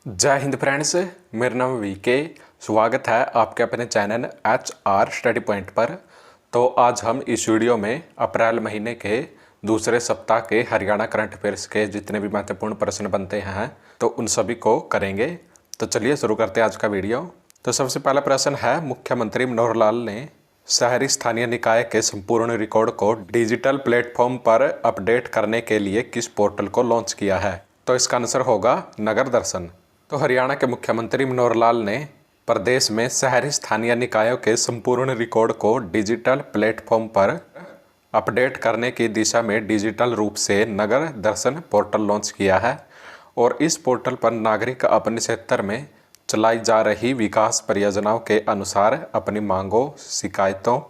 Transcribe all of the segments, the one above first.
जय हिंद फ्रेंड्स, मेरा नाम वीके। स्वागत है आपके अपने चैनल HR स्टडी पॉइंट पर। तो आज हम इस वीडियो में अप्रैल महीने के दूसरे सप्ताह के हरियाणा करंट अफेयर्स के जितने भी महत्वपूर्ण प्रश्न बनते हैं तो उन सभी को करेंगे। तो चलिए शुरू करते हैं आज का वीडियो। तो सबसे पहला प्रश्न है, मुख्यमंत्री मनोहर लाल ने शहरी स्थानीय निकाय के संपूर्ण रिकॉर्ड को डिजिटल प्लेटफॉर्म पर अपडेट करने के लिए किस पोर्टल को लॉन्च किया है? तो इसका आंसर होगा नगर दर्शन। तो हरियाणा के मुख्यमंत्री मनोहर लाल ने प्रदेश में शहरी स्थानीय निकायों के संपूर्ण रिकॉर्ड को डिजिटल प्लेटफॉर्म पर अपडेट करने की दिशा में डिजिटल रूप से नगर दर्शन पोर्टल लॉन्च किया है। और इस पोर्टल पर नागरिक अपने क्षेत्र में चलाई जा रही विकास परियोजनाओं के अनुसार अपनी मांगों, शिकायतों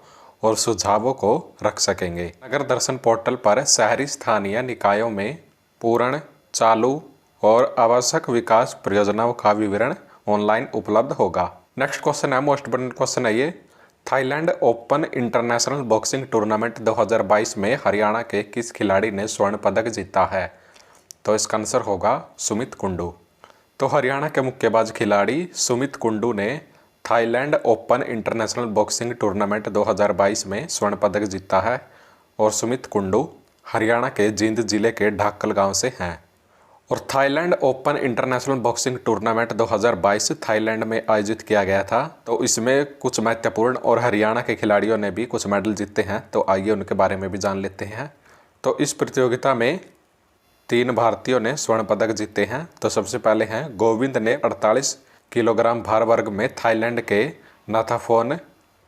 और सुझावों को रख सकेंगे। नगर दर्शन पोर्टल पर शहरी स्थानीय निकायों में पूर्ण, चालू और आवश्यक विकास परियोजनाओं का विवरण ऑनलाइन उपलब्ध होगा। नेक्स्ट क्वेश्चन है, मोस्ट इम्पोर्टेंट क्वेश्चन है ये। Thailand open international boxing tournament 2022 में हरियाणा के किस खिलाड़ी ने स्वर्ण पदक जीता है? तो इसका आंसर होगा सुमित कुंडू। तो हरियाणा के मुक्केबाज खिलाड़ी सुमित कुंडू ने Thailand open international boxing tournament 2022 में स्वर्ण पदक जीता है। और सुमित कुंडू हरियाणा के जींद जिले के ढाकल गांव से हैं। और Thailand open international boxing tournament 2022 Thailand में आयोजित किया गया था। तो इसमें कुछ महत्वपूर्ण और हरियाणा के खिलाड़ियों ने भी कुछ मेडल जीते हैं। तो आइए उनके बारे में भी जान लेते हैं। तो इस प्रतियोगिता में 3 भारतीयों ने स्वर्ण पदक जीते हैं। तो सबसे पहले हैं गोविंद ने 48 किलोग्राम भार वर्ग में थाईलैंड के नाथाफोन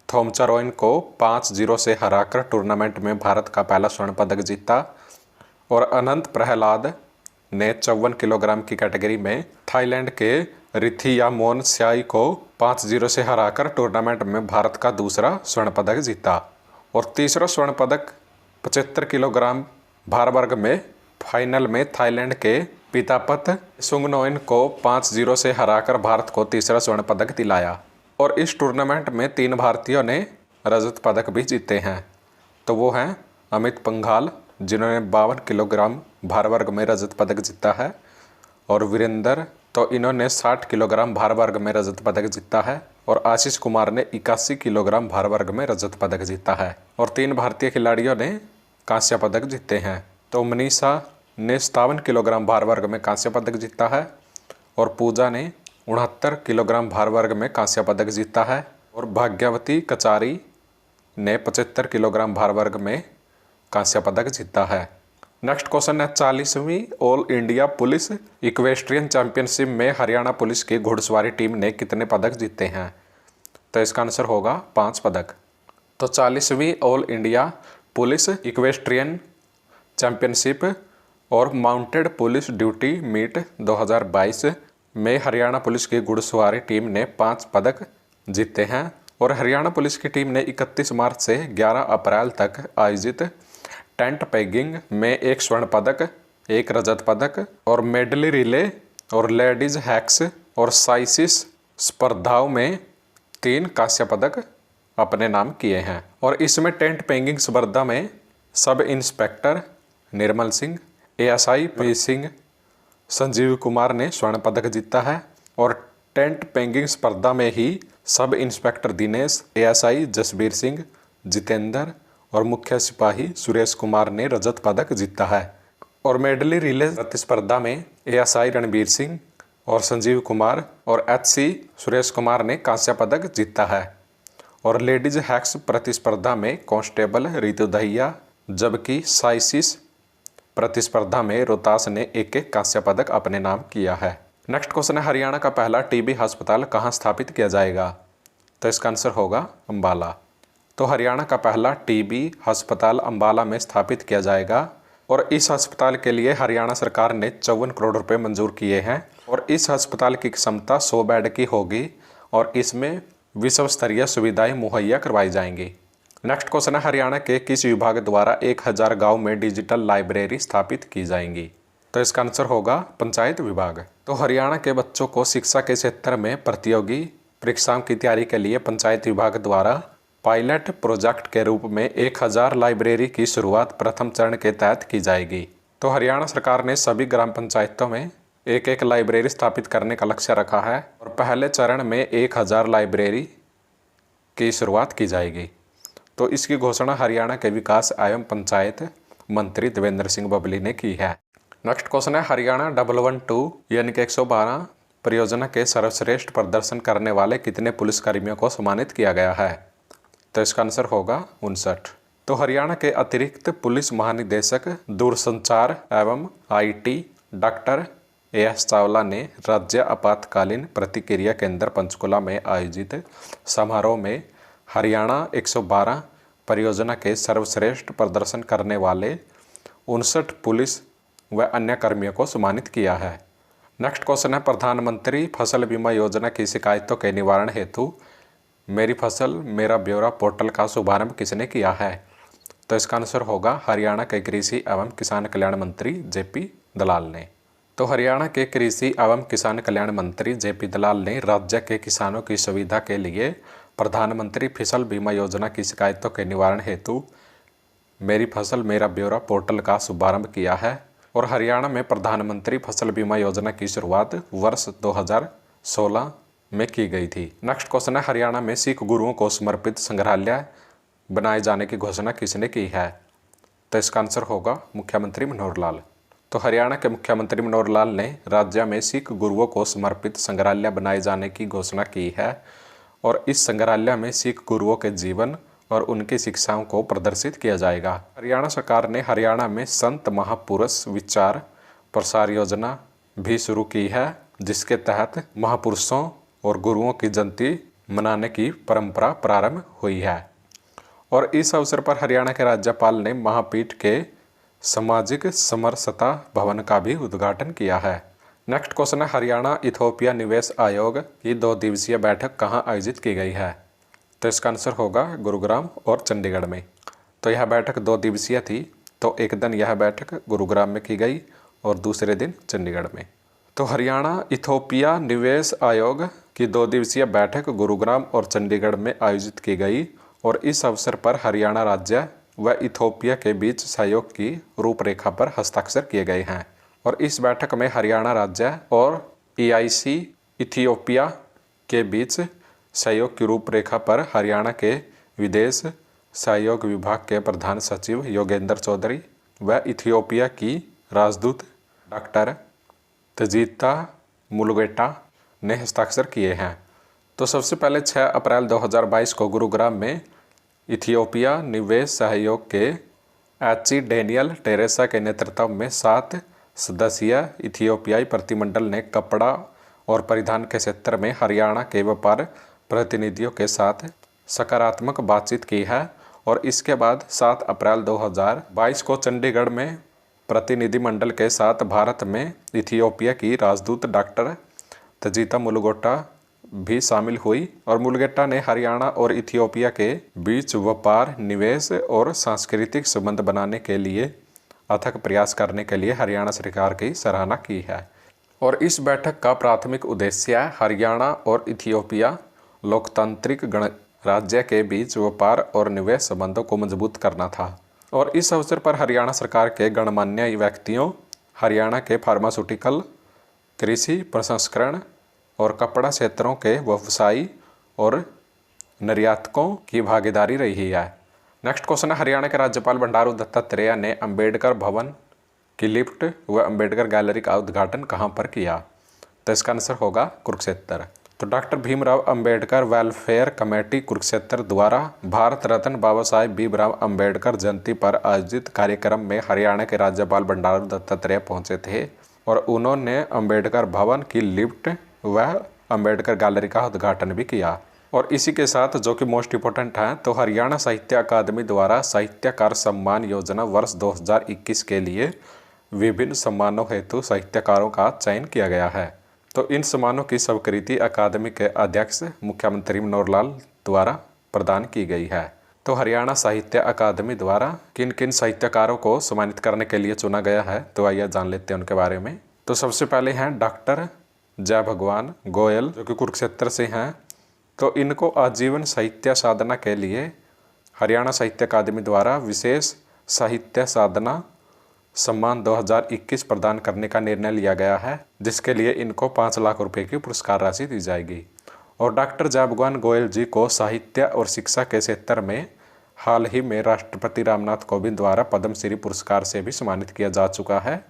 थोमचारोइन को 5-0 से हराकर टूर्नामेंट में भारत का पहला स्वर्ण पदक जीता। और अनंत प्रहलाद ने 54 किलोग्राम की कैटेगरी में थाईलैंड के रिथियामोन स्याई को 5-0 से हराकर टूर्नामेंट में भारत का दूसरा स्वर्ण पदक जीता। और तीसरा स्वर्ण पदक 75 किलोग्राम भार वर्ग में फाइनल में थाईलैंड के पितापत सुंगनोइन को 5-0 से हराकर भारत को तीसरा स्वर्ण पदक दिलाया। और इस टूर्नामेंट में 3 भारतीयों ने रजत पदक भी जीते हैं। तो वो हैं अमित पंघाल, जिन्होंने 52 किलोग्राम भार वर्ग में रजत पदक जीता है। और वीरेंद्र, तो इन्होंने 60 किलोग्राम भार वर्ग में रजत पदक जीता है। और आशीष कुमार ने 81 किलोग्राम भार वर्ग में रजत पदक जीता है। और 3 भारतीय खिलाड़ियों ने कांस्य पदक जीते हैं। तो मनीषा ने 57 किलोग्राम भार वर्ग में कांस्य पदक जीता है। और पूजा ने 69 किलोग्राम भार वर्ग में कांस्य पदक जीता है। और भाग्यवती कचारी ने 75 किलोग्राम भार वर्ग में कांस्य पदक जीता है। नेक्स्ट क्वेश्चन है, 40वीं all India police equestrian championship में हरियाणा पुलिस की घुड़सवारी टीम ने कितने पदक जीते हैं? तो इसका आंसर होगा 5 पदक। तो 40वीं all India police equestrian championship और माउंटेड पुलिस ड्यूटी मीट 2022 में हरियाणा पुलिस की घुड़सवारी टीम ने 5 पदक जीते हैं। और हरियाणा पुलिस की टीम ने 31 मार्च से 11 अप्रैल तक आयोजित टेंट पेगिंग में 1 स्वर्ण पदक, 1 रजत पदक और मेडली रिले और लेडीज हैक्स और साइसिस स्पर्धाओं में 3 कांस्य पदक अपने नाम किए हैं। और इसमें टेंट पेगिंग स्पर्धा में sub inspector Nirmal Singh, ASI P Singh, Sanjeev Kumar ने स्वर्ण पदक जीता है। और टेंट पेगिंग स्पर्धा में ही sub inspector Dinesh, ASI Jasbir Singh, Jitendra और मुख्य सिपाही सुरेश कुमार ने रजत पदक जीता है। और मेडली रिले प्रतिस्पर्धा में ASI रणबीर सिंह और संजीव कुमार और HC सुरेश कुमार ने कांस्य पदक जीता है। और लेडीज हैक्स प्रतिस्पर्धा में कांस्टेबल रितु दहिया, जबकि साइसिस प्रतिस्पर्धा में रोहतास ने 1-1 कांस्य पदक अपने नाम किया है। नेक्स्ट क्वेश्चन है, हरियाणा का पहला TB अस्पताल कहाँ स्थापित किया जाएगा? तो इसका आंसर होगा अम्बाला। तो हरियाणा का पहला TB अस्पताल अम्बाला में स्थापित किया जाएगा। और इस अस्पताल के लिए हरियाणा सरकार ने 54 करोड़ रुपए मंजूर किए हैं। और इस अस्पताल की क्षमता 100 बेड की होगी और इसमें विश्व स्तरीय सुविधाएं मुहैया करवाई जाएंगी। नेक्स्ट क्वेश्चन है, हरियाणा के किस विभाग द्वारा 1000 गाँव में डिजिटल लाइब्रेरी स्थापित की जाएंगी? तो इसका आंसर होगा पंचायत विभाग। तो हरियाणा के बच्चों को शिक्षा के क्षेत्र में प्रतियोगी परीक्षाओं की तैयारी के लिए पंचायत विभाग द्वारा पायलट प्रोजेक्ट के रूप में 1000 लाइब्रेरी की शुरुआत प्रथम चरण के तहत की जाएगी। तो हरियाणा सरकार ने सभी ग्राम पंचायतों में एक एक लाइब्रेरी स्थापित करने का लक्ष्य रखा है और पहले चरण में 1000 लाइब्रेरी की शुरुआत की जाएगी। तो इसकी घोषणा हरियाणा के विकास एवं पंचायत मंत्री देवेंद्र सिंह बबली ने की है। नेक्स्ट क्वेश्चन है, हरियाणा 112 यानी कि 112 परियोजना के सर्वश्रेष्ठ प्रदर्शन करने वाले कितने पुलिसकर्मियों को सम्मानित किया गया है? तो इसका आंसर होगा 59। तो हरियाणा के अतिरिक्त पुलिस महानिदेशक दूरसंचार एवं IT डॉक्टर AS चावला ने राज्य आपातकालीन प्रतिक्रिया केंद्र पंचकुला में आयोजित समारोह में हरियाणा 112 परियोजना के सर्वश्रेष्ठ प्रदर्शन करने वाले 59 पुलिस व अन्य कर्मियों को सम्मानित किया है। नेक्स्ट क्वेश्चन है, प्रधानमंत्री फसल बीमा योजना की शिकायतों के निवारण हेतु मेरी फसल मेरा ब्यौरा पोर्टल का शुभारंभ किसने किया है? तो इसका आंसर होगा हरियाणा के कृषि एवं किसान कल्याण मंत्री JP दलाल ने। तो हरियाणा के कृषि एवं किसान कल्याण मंत्री JP दलाल ने राज्य के किसानों की सुविधा के लिए प्रधानमंत्री फसल बीमा योजना की शिकायतों के निवारण हेतु मेरी फसल मेरा ब्यौरा पोर्टल का शुभारंभ किया है और हरियाणा में प्रधानमंत्री फसल बीमा योजना की शुरुआत वर्ष 2016 में की गई थी। नेक्स्ट क्वेश्चन है, हरियाणा में सिख गुरुओं को समर्पित संग्रहालय बनाए जाने की घोषणा किसने की है? तो इसका आंसर होगा मुख्यमंत्री मनोहर लाल। तो हरियाणा के मुख्यमंत्री मनोहर लाल ने राज्य में सिख गुरुओं को समर्पित संग्रहालय बनाए जाने की घोषणा की है और इस संग्रहालय में सिख गुरुओं के जीवन और उनकी शिक्षाओं को प्रदर्शित किया जाएगा। हरियाणा सरकार ने हरियाणा में संत महापुरुष विचार प्रसार योजना भी शुरू की है, जिसके तहत महापुरुषों और गुरुओं की जयंती मनाने की परंपरा प्रारंभ हुई है। और इस अवसर पर हरियाणा के राज्यपाल ने महापीठ के सामाजिक समरसता भवन का भी उद्घाटन किया है। नेक्स्ट क्वेश्चन है, हरियाणा इथोपिया निवेश आयोग की 2 दिवसीय बैठक कहाँ आयोजित की गई है? तो इसका आंसर होगा गुरुग्राम और चंडीगढ़ में। तो यह बैठक 2 दिवसीय थी। तो एक दिन यह बैठक गुरुग्राम में की गई और दूसरे दिन चंडीगढ़ में। तो हरियाणा इथोपिया निवेश आयोग की 2 दिवसीय बैठक गुरुग्राम और चंडीगढ़ में आयोजित की गई और इस अवसर पर हरियाणा राज्य व इथोपिया के बीच सहयोग की रूपरेखा पर हस्ताक्षर किए गए हैं। और इस बैठक में हरियाणा राज्य और EIC इथियोपिया के बीच सहयोग की रूपरेखा पर हरियाणा के विदेश सहयोग विभाग के प्रधान सचिव योगेंद्र चौधरी व इथियोपिया की राजदूत डॉक्टर तजीता मुलुगेटा ने हस्ताक्षर किए हैं। तो सबसे पहले 6 अप्रैल 2022 को गुरुग्राम में इथियोपिया निवेश सहयोग के HE डेनियल टेरेसा के नेतृत्व में 7 सदस्यीय इथियोपियाई प्रतिनिधिमंडल ने कपड़ा और परिधान के क्षेत्र में हरियाणा के व्यापार प्रतिनिधियों के साथ सकारात्मक बातचीत की है। और इसके बाद 7 अप्रैल 2022 को चंडीगढ़ में प्रतिनिधिमंडल के साथ भारत में इथियोपिया की राजदूत डॉक्टर तजीता मुलुगेटा भी शामिल हुई और मुलुगेटा ने हरियाणा और इथियोपिया के बीच व्यापार, निवेश और सांस्कृतिक संबंध बनाने के लिए अथक प्रयास करने के लिए हरियाणा सरकार की सराहना की है। और इस बैठक का प्राथमिक उद्देश्य हरियाणा और इथियोपिया लोकतांत्रिक गणराज्य के बीच व्यापार और निवेश संबंधों को मजबूत करना था। और इस अवसर पर हरियाणा सरकार के गणमान्य व्यक्तियों, हरियाणा के फार्मास्यूटिकल, कृषि प्रसंस्करण और कपड़ा क्षेत्रों के व्यवसायी और निर्यातकों की भागीदारी रही है। नेक्स्ट क्वेश्चन है, हरियाणा के राज्यपाल बंडारू दत्तात्रेय ने अंबेडकर भवन की लिफ्ट व अंबेडकर गैलरी का उद्घाटन कहाँ पर किया? तो इसका आंसर होगा कुरुक्षेत्र। तो doctor Bhimrao Ambedkar welfare committee Kurukshetra द्वारा भारत रत्न बाबा साहेब भीमराव अंबेडकर जयंती पर आयोजित कार्यक्रम में हरियाणा के राज्यपाल बंडारू दत्तात्रेय पहुंचे थे और उन्होंने अंबेडकर भवन की लिफ्ट व अंबेडकर गैलरी का उद्घाटन भी किया। और इसी के साथ जो कि मोस्ट इम्पोर्टेंट है, तो हरियाणा साहित्य अकादमी द्वारा साहित्यकार सम्मान योजना वर्ष 2021 के लिए विभिन्न सम्मानों हेतु साहित्यकारों का चयन किया गया है। तो इन सम्मानों की स्वीकृति अकादमी के अध्यक्ष मुख्यमंत्री मनोहर लाल द्वारा प्रदान की गई है। तो हरियाणा साहित्य अकादमी द्वारा किन किन साहित्यकारों को सम्मानित करने के लिए चुना गया है, तो आइए जान लेते हैं उनके बारे में। तो सबसे पहले हैं डॉक्टर जय भगवान गोयल, जो कि कुरुक्षेत्र से हैं। तो इनको आजीवन साहित्य साधना के लिए हरियाणा साहित्य अकादमी द्वारा विशेष साहित्य साधना सम्मान 2021 प्रदान करने का निर्णय लिया गया है, जिसके लिए इनको 5 लाख रुपए की पुरस्कार राशि दी जाएगी। और डॉक्टर जयभगवान गोयल जी को साहित्य और शिक्षा के क्षेत्र में हाल ही में राष्ट्रपति रामनाथ कोविंद द्वारा पद्मश्री पुरस्कार से भी सम्मानित किया जा चुका है।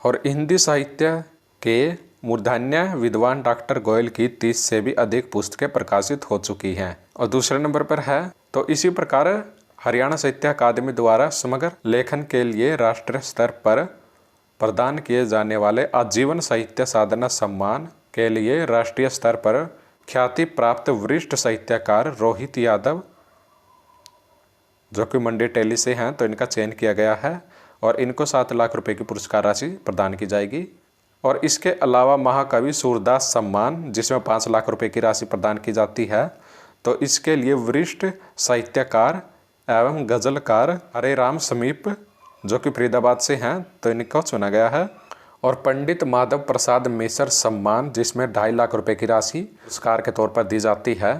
और हिंदी साहित्य के मूर्धन्य विद्वान डॉक्टर गोयल की 30 से भी अधिक पुस्तकें प्रकाशित हो चुकी हैं। और दूसरे नंबर पर है तो इसी प्रकार हरियाणा साहित्य अकादमी द्वारा समग्र लेखन के लिए राष्ट्रीय स्तर पर प्रदान किए जाने वाले आजीवन साहित्य साधना सम्मान के लिए राष्ट्रीय स्तर पर ख्याति प्राप्त वरिष्ठ साहित्यकार रोहित यादव, जो कि मंडी टेली से हैं, तो इनका चयन किया गया है और इनको 7 लाख रुपए की पुरस्कार राशि प्रदान की जाएगी। और इसके अलावा महाकवि सूरदास सम्मान, जिसमें 5 लाख रुपए की राशि प्रदान की जाती है, तो इसके लिए वरिष्ठ साहित्यकार एवं गजलकार हरे राम समीप, जो कि फरीदाबाद से हैं, तो इनको चुना गया है। और पंडित माधव प्रसाद मिश्र सम्मान, जिसमें 2.5 लाख रुपए की राशि पुरस्कार के तौर पर दी जाती है,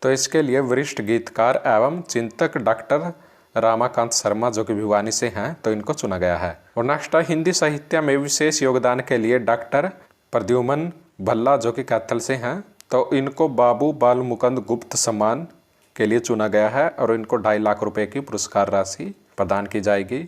तो इसके लिए वरिष्ठ गीतकार एवं चिंतक डॉक्टर रामाकांत शर्मा, जो कि भिवानी से हैं, तो इनको चुना गया है। और नेक्स्ट है हिंदी साहित्य में विशेष योगदान के लिए डॉक्टर प्रद्युमन भल्ला, जो कि कैथल से हैं, तो इनको बाबू बाल मुकुंद गुप्त सम्मान के लिए चुना गया है और इनको 2.5 लाख रुपए की पुरस्कार राशि प्रदान की जाएगी।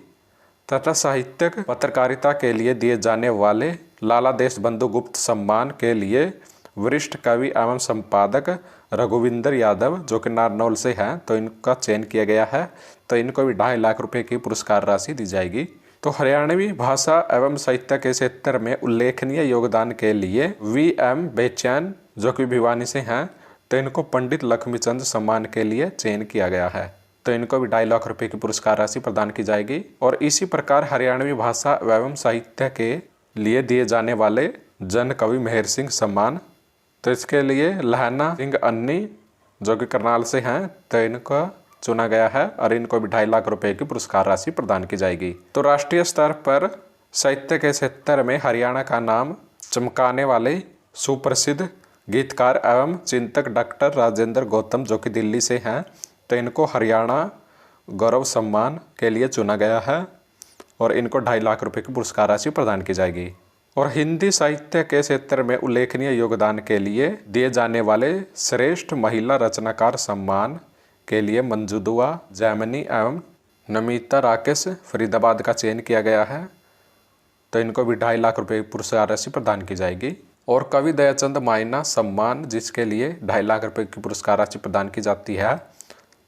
तथा साहित्यिक पत्रकारिता के लिए दिए जाने वाले लाला देशबंधु गुप्त सम्मान के लिए वरिष्ठ कवि एवं संपादक रघुविंदर यादव, जो कि नारनौल से हैं, तो इनका चयन किया गया है, तो इनको भी 2.5 लाख रुपए की पुरस्कार राशि दी जाएगी। तो हरियाणवी भाषा एवं साहित्य के क्षेत्र में उल्लेखनीय योगदान के लिए VM बेचैन, जो कि भिवानी से हैं, तो इनको पंडित लक्ष्मीचंद सम्मान के लिए चयन किया गया है, तो इनको भी 2.5 लाख रुपए की पुरस्कार राशि प्रदान की जाएगी। और इसी प्रकार हरियाणवी भाषा एवं साहित्य के लिए दिए जाने वाले जन कवि मेहर सिंह सम्मान, तो इसके लिए लहना सिंह अन्नी, जो कि करनाल से हैं, तो इनको चुना गया है और इनको भी 2.5 लाख रुपए की पुरस्कार राशि प्रदान की जाएगी। तो राष्ट्रीय स्तर पर साहित्य के क्षेत्र में हरियाणा का नाम चमकाने वाले सुप्रसिद्ध गीतकार एवं चिंतक डॉक्टर राजेंद्र गौतम, जो कि दिल्ली से हैं, तो इनको हरियाणा गौरव सम्मान के लिए चुना गया है और इनको 2.5 लाख रुपए की पुरस्कार राशि प्रदान की जाएगी। और हिंदी साहित्य के क्षेत्र में उल्लेखनीय योगदान के लिए दिए जाने वाले श्रेष्ठ महिला रचनाकार सम्मान के लिए मंजू दुआ जैमिनी एवं नमिता राकेश फरीदाबाद का चयन किया गया है, तो इनको भी 2.5 लाख रुपए की पुरस्कार राशि प्रदान की जाएगी। और कवि दयाचंद मायना सम्मान, जिसके लिए 2.5 लाख रुपए की पुरस्कार राशि प्रदान की जाती है,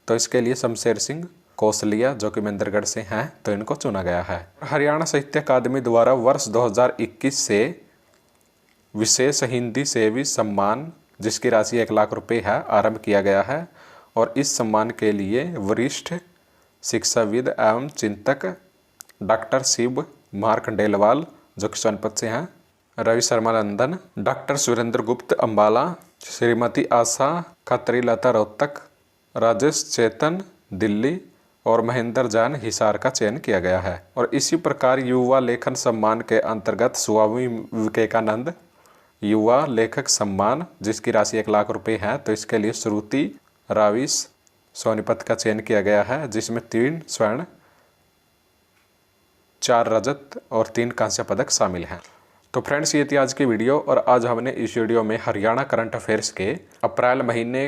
तो इसके लिए शमशेर सिंह कौशलिया, जो कि महेंद्रगढ़ से हैं, तो इनको चुना गया है। हरियाणा साहित्य अकादमी द्वारा वर्ष 2021 से विशेष हिंदी सेवी सम्मान, जिसकी राशि 1 लाख रुपए है, आरंभ किया गया है। और इस सम्मान के लिए वरिष्ठ शिक्षाविद एवं चिंतक डॉक्टर शिव मार्कंडेलवाल, जो कि सोनपत से हैं, रवि शर्मा लंदन, डॉक्टर सुरेंद्र गुप्त अम्बाला, श्रीमती आशा खत्री लता रोहतक, राजेश चेतन दिल्ली और महेंद्र जैन हिसार का चयन किया गया है। और इसी प्रकार युवा लेखन सम्मान के अंतर्गत स्वामी विवेकानंद युवा लेखक सम्मान, जिसकी राशि 1 लाख रुपए है, तो इसके लिए श्रुति राविस सोनीपत का चयन किया गया है, जिसमें 3 स्वर्ण 4 रजत और 3 कांस्य पदक शामिल हैं। तो फ्रेंड्स, ये थी आज की वीडियो और आज हमने इस वीडियो में हरियाणा करंट अफेयर्स के अप्रैल महीने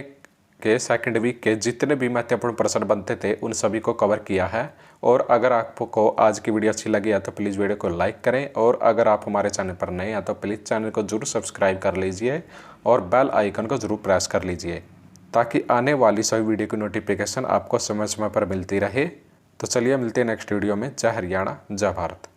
के सेकंड वीक के जितने भी महत्वपूर्ण प्रश्न बनते थे उन सभी को कवर किया है। और अगर आपको आज की वीडियो अच्छी लगी है तो प्लीज़ वीडियो को लाइक करें और अगर आप हमारे चैनल पर नए हैं तो प्लीज़ चैनल को जरूर सब्सक्राइब कर लीजिए और बेल आइकन को जरूर प्रेस कर लीजिए ताकि आने वाली सभी वीडियो की नोटिफिकेशन आपको समय समय पर मिलती रहे। तो चलिए मिलते हैं नेक्स्ट वीडियो में। जय हरियाणा, जय भारत।